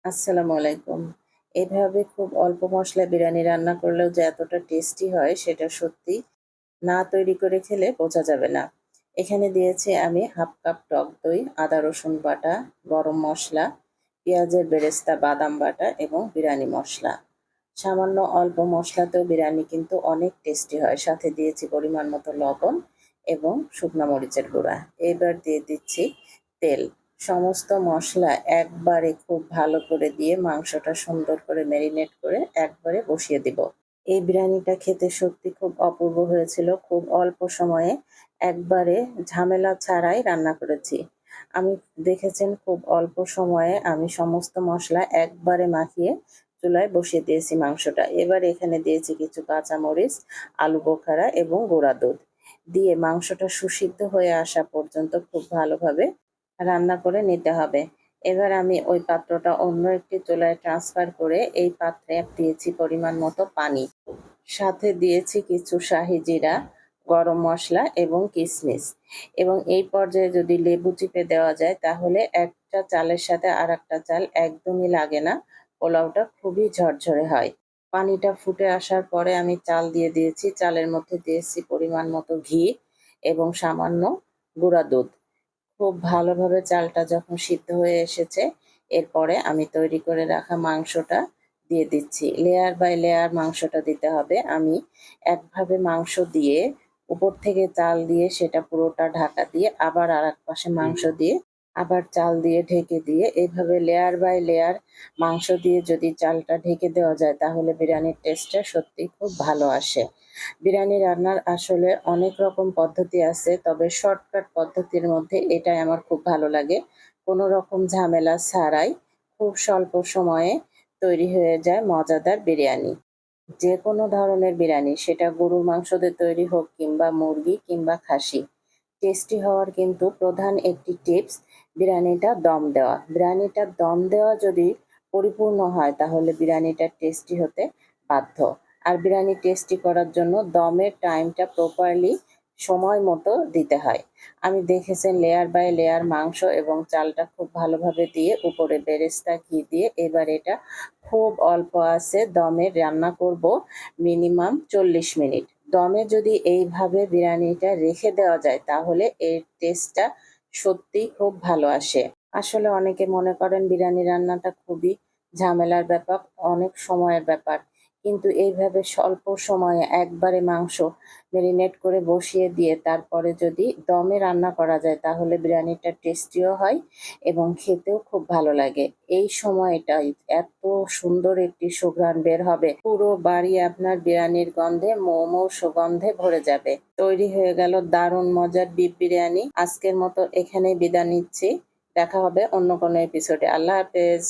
আসসালামু আলাইকুম। এভাবে খুব অল্প মসলায় বিরিয়ানি রান্না করলেও যে এতটা টেস্টি হয় সেটা সত্যি না তৈরি করে খেলে বোঝা যাবে না। এখানে দিয়েছি আমি 1/2 কাপ টক দই, আদা রসুন বাটা, গরম মসলা, পেঁয়াজের বেরেস্তা, বাদাম বাটা এবং বিরিয়ানি মসলা। সামান্য অল্প মশলাতেও বিরিয়ানি কিন্তু অনেক টেস্টি হয়। সাথে দিয়েছি পরিমাণ মতো লবণ এবং শুকনা মরিচের গুঁড়া। এবার দিয়ে দিচ্ছি তেল। সমস্ত মসলা একবারে খুব ভালো করে দিয়ে মাংসটা সুন্দর করে ম্যারিনেট করে একবারে বসিয়ে দিব। এই বিরিয়ানিটা খেতে সত্যি খুব অপূর্ব হয়েছিল। খুব অল্প সময়ে একবারে ঝামেলা ছাড়াই রান্না করেছি। আমি দেখেছেন খুব অল্প সময়ে আমি সমস্ত মসলা একবারে মাখিয়ে চুলায় বসিয়ে দিয়েছি মাংসটা। এবার এখানে দিয়েছি কিছু কাঁচামরিচ, আলু বোখারা এবং গুঁড়া দুধ। দিয়ে মাংসটা সুসিদ্ধ হয়ে আসা পর্যন্ত খুব ভালোভাবে রান্না করে নিতে হবে। এবার আমি ওই পাত্রটা অন্য একটি চুলায় ট্রান্সফার করে এই পাত্রে দিয়েছি পরিমাণ মতো পানি। সাথে দিয়েছি কিছু শাহি জিরা, গরম মসলা এবং কিশমিশ। এবং এই পর্যায়ে যদি লেবু চিপে দেওয়া যায় তাহলে একটা চালের সাথে আরেকটা চাল একদমই লাগে না। পোলাওটা খুবই ঝরঝরে হয়। পানিটা ফুটে আসার পরে আমি চাল দিয়ে দিয়েছি। চালের মধ্যে দিয়েছি পরিমাণ মতো ঘি এবং সামান্য গুঁড়া দুধ। খুব ভালোভাবে চালটা যখন সিদ্ধ হয়ে এসেছে, এরপরে আমি তৈরি করে রাখা মাংসটা দিয়ে দিচ্ছি। লেয়ার বাই লেয়ার মাংসটা দিতে হবে। আমি একভাবে মাংস দিয়ে উপর থেকে চাল দিয়ে সেটা পুরোটা ঢাকা দিয়ে আবার আরেক পাশে মাংস দিয়ে আবার চাল দিয়ে ঢেকে দিয়ে এভাবে লেয়ার বাই লেয়ার মাংস দিয়ে যদি চালটা ঢেকে দেওয়া যায় তাহলে বিরিয়ানির টেস্টটা সত্যিই খুব ভালো আসে। বিরিয়ানি রান্নার আসলে অনেক রকম পদ্ধতি আছে, তবে শর্টকাট পদ্ধতির মধ্যে এটাই আমার খুব ভালো লাগে। কোনো রকম ঝামেলা ছাড়াই খুব স্বল্প সময়ে তৈরি হয়ে যায় মজাদার বিরিয়ানি। যেকোনো ধরনের বিরিয়ানি সেটা গরুর মাংস দিয়ে তৈরি হোক কিংবা মুরগি কিংবা খাসি। টেস্টি হওয়ার কিন্তু প্রধান একটি টিপস বিরিয়ানিটা দম দেওয়া। বিরিয়ানিটা দম দেওয়া যদি পরিপূর্ণ হয় তাহলে বিরিয়ানিটা টেস্টি হতে বাধ্য। আর বিরিয়ানি টেস্টি করার জন্য দমের টাইমটা প্রপারলি সময় মতো দিতে হয়। আমি দেখেছেন লেয়ার বাই লেয়ার মাংস এবং চালটা খুব ভালোভাবে দিয়ে উপরে বেরেস্তা ঘি দিয়ে এবার এটা খুব অল্প আঁচে দমে রান্না করব মিনিমাম 40 মিনিট। দমে যদি এইভাবে বিরিয়ানিটা রেখে দেওয়া যায় তাহলে এর টেস্টটা সত্যিই খুব ভালো আসে। আসলে অনেকে মনে করেন বিরিয়ানি রান্নাটা খুবই ঝামেলার ব্যাপার, অনেক সময়ের ব্যাপার। কিন্তু এইভাবে স্বল্প সময়ে একবারে মাংস মেরিনেট করে বসিয়ে দিয়ে তারপরে যদি দমে রান্না করা যায় তাহলে বিরিয়ানিটা টেস্টিও হয় এবং খেতেও খুব ভালো লাগে। এই সময়টাই এত সুন্দর একটি সুঘ্রাণ বের হবে, পুরো বাড়ি আপনার বিরিয়ানির গন্ধে মৌ মৌ সুগন্ধে ভরে যাবে। তৈরি হয়ে গেল দারুণ মজার বিফ বিরিয়ানি। আজকের মতো এখানেই বিদায় নিচ্ছি। দেখা হবে অন্য কোনো এপিসোডে। আল্লাহ হাফেজ।